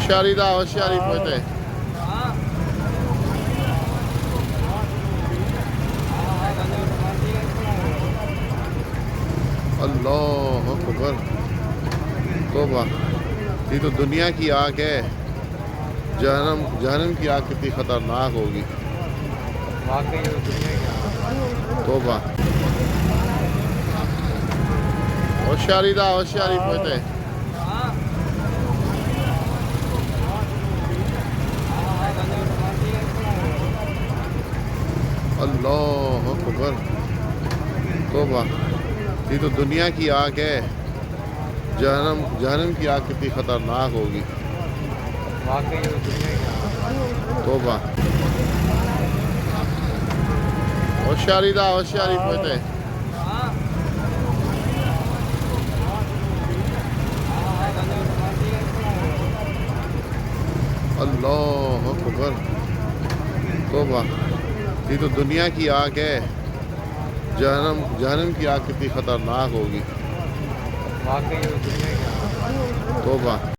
होशियारी दा होशियारी पोते अल्लाह अकबर। तौबा, ये तो दुनिया की आग है। जहन्नम जहन्नम की आग कितनी खतरनाक होगी। वाकई वो दुनिया की आग। तौबा, होशियारी दा होशियारी पोते अल्लाह अकबर। तौबा, ये तो दुनिया की आग है। जहन्नम जहन्नम की आग कितनी खतरनाक होगी। वाकई वो दुनिया की आग। तौबा, होशियारी दा होशियारी पोते अल्लाह अकबर। तौबा, ये तो दुनिया की आग है। जहन्नम जहन्नम की आग कितनी खतरनाक होगी। वाकई वो दुनिया की आग। तौबा।